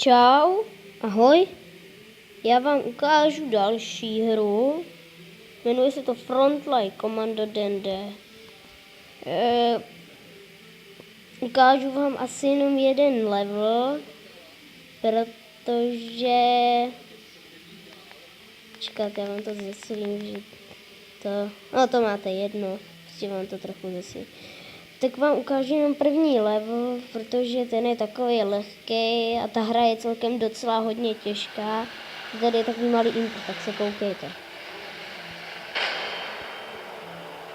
Čau, ahoj, já vám ukážu další hru, jmenuje se to Frontline Commando D&D. Ukážu vám asi jenom jeden level, protože... Čekáte, já vám to zesilím, že to... No to máte jedno, prostě vám to trochu zesilím. Tak vám ukážu jenom první level, protože ten je takový lehký a ta hra je celkem docela hodně těžká. Tady je takový malý intro, tak se koukejte.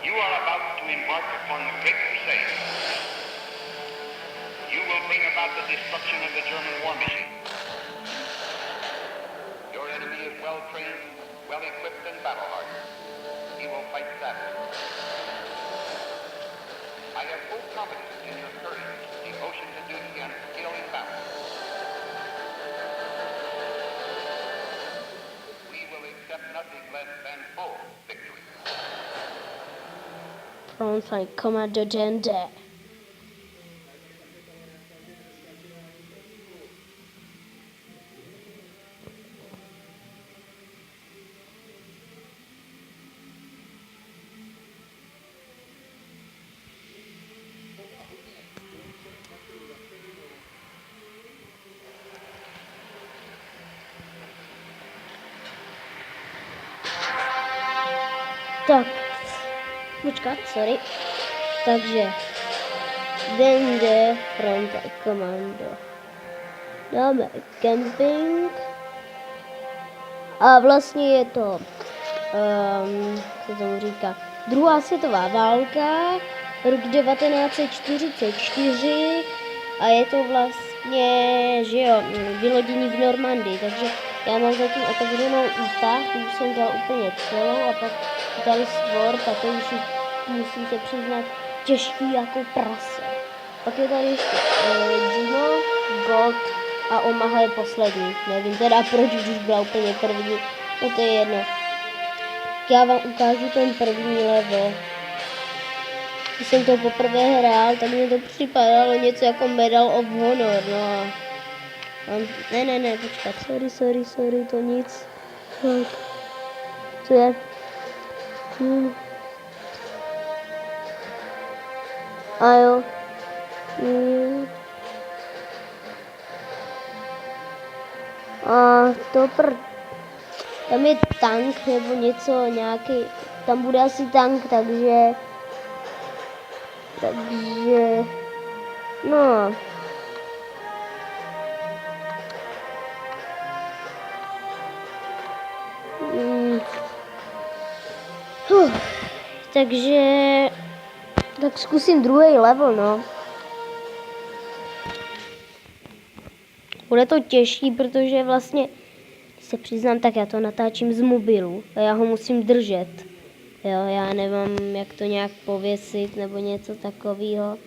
You are about to embark upon the great crusade. You will bring about the destruction of the German war machine. Your enemy is well trained, well equipped, and battle hardened. He will fight sadly. I have full confidence in your courage, devotion to duty, and skill in battle. We will accept nothing less than full victory. Frontline Commando D&D. Tak, počkat, sorry. Takže, D&D Frontline Commando. Dáme camping. A vlastně je to, co tomu říká, druhá světová válka, rok 1944 a je to vlastně, že jo, vylodění v Normandii, takže já mám zatím otevřenou útah, už jsem dal úplně celou a pak dali Sword a to už musím se přiznat těžký jako prase. Pak je tady ještě Juno, God a Omaha je poslední. Nevím teda proč, když byla úplně první, no to je jedno. Já vám ukážu ten první level. Když jsem to poprvé hrál, tak mi to připadalo něco jako Medal of Honor, no. Ne, počkat, sorry, to nic. Co je? A jo. A to tam je tank nebo něco, nějaký, tam bude asi tank, takže, no. Takže, tak zkusím druhý level, no. Bude to těžký, protože vlastně, když se přiznám, tak já to natáčím z mobilu a já ho musím držet. Jo, já nemám jak to nějak pověsit nebo něco takového.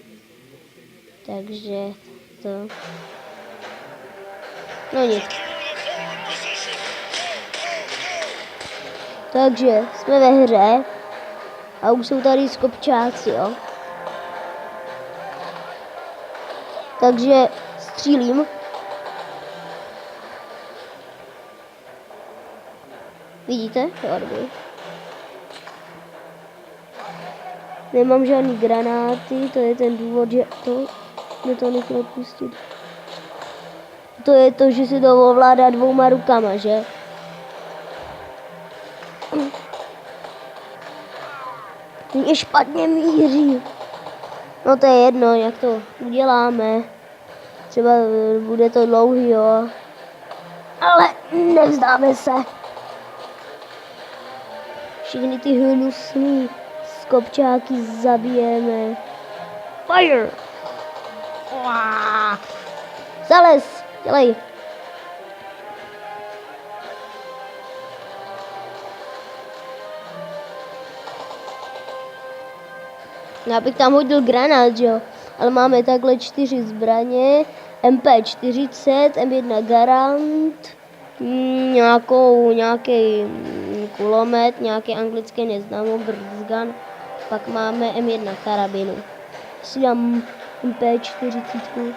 Takže to... No nic. Takže jsme ve hře a už jsou tady skopčáci, jo. Takže střílím. Vidíte? Jo, dobrý. Nemám žádný granáty, to je ten důvod, že to nechtěl pustit. To je to, že se to ovládá dvouma rukama, že? Mě špatně míří. No to je jedno, jak to uděláme. Třeba bude to dlouhý, jo. Ale nevzdáme se. Všechny ty hnusný skopčáky zabijeme. Fire! Zalez! Dělej! Já bych tam hodil granát, jo. Ale máme takhle 4 zbraně. MP40, M1 Garant, nějaký kulomet, nějaký anglický neznámo, Brzgan. Pak máme M1 karabinu. Si dám MP40.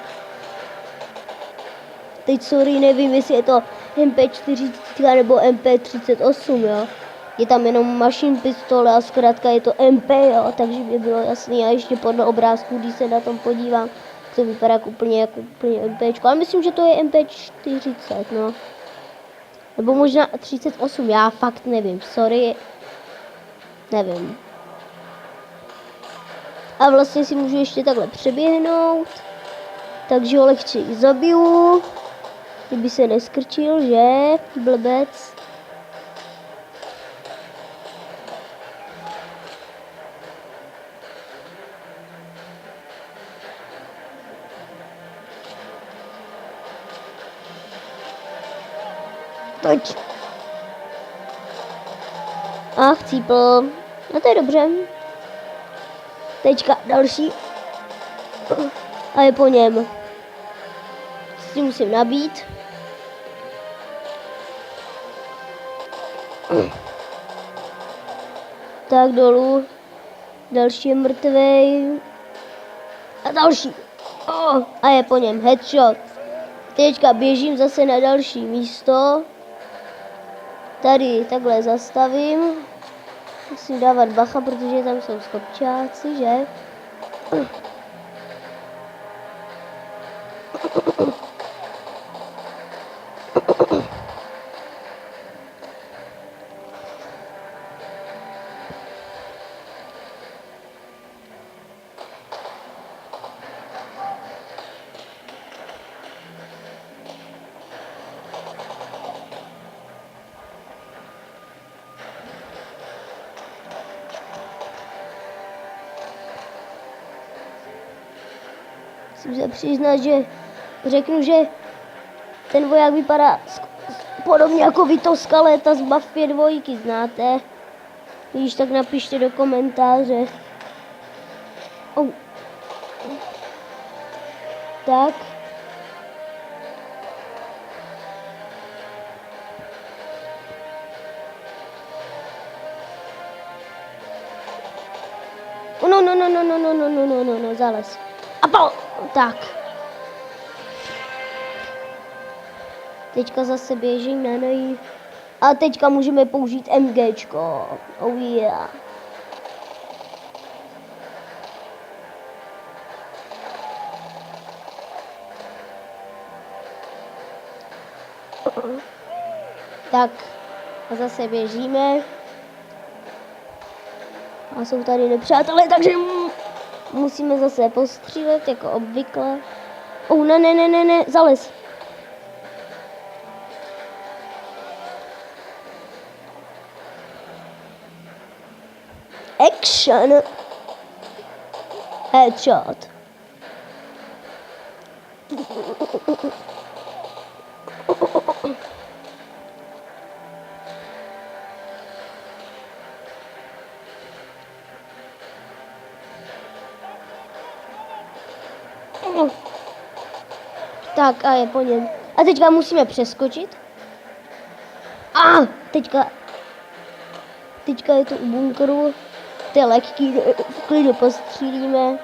teď sorry, nevím, jestli je to MP40 nebo MP38, jo. Je tam jenom machine pistole a zkrátka je to MP, jo, takže by bylo jasný. A ještě podle obrázku, když se na tom podívám, to vypadá jako úplně MPčko. Ale myslím, že to je MP40, no. Nebo možná 38, já fakt nevím, sorry. Nevím. A vlastně si můžu ještě takhle přeběhnout. Takže ho lehce zabiju. Kdyby se neskrčil, že? Blbec. Pojď. A chcípl. No to je dobře. Teďka další. A je po něm. Si musím nabít. Tak dolů. Další je mrtvej. A další. A je po něm headshot. Teďka běžím zase na další místo. Tady takhle zastavím. Musím dávat bacha, protože tam jsou skopčáci, že? Musím se přiznat, že řeknu, že ten voják vypadá podobně jako Vito Scaletta z Mafie 2, znáte? Když tak napište do komentáře. Tak. No, zales. Tak. Teďka zase běžím na něj. A teďka můžeme použít MGčko. Oh yeah. Tak. A zase běžíme. A jsou tady nepřátelé, takže musíme zase postřílet, jako obvykle. Ne, zales. Action. Headshot. Tak a je po něm. A teďka musíme přeskočit. A teďka je to u bunkru. To je lehký, v klidu postřílíme.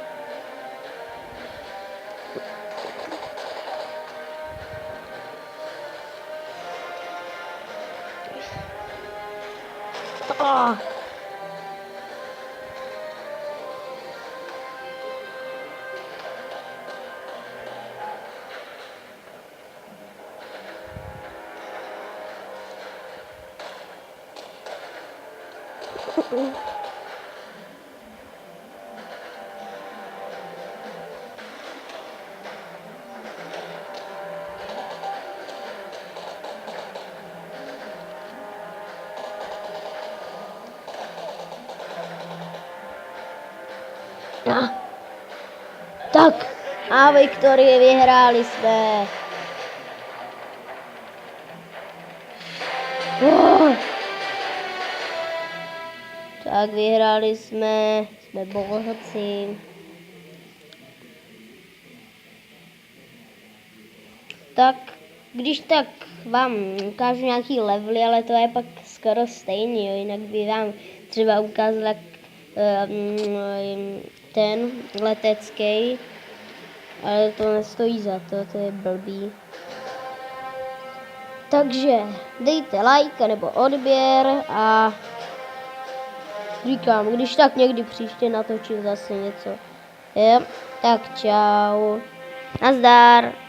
Tak, a Viktorie, vyhráli jsme. Tak vyhráli jsme bohatí. Tak, když tak vám ukážu nějaký levely, ale to je pak skoro stejný, jo. Jinak by vám třeba ukázala ten letecký, ale to nestojí za to, to je blbý. Takže dejte like nebo odběr a říkám, když tak někdy příště natočím zase něco. Jo, tak čau. Nazdar.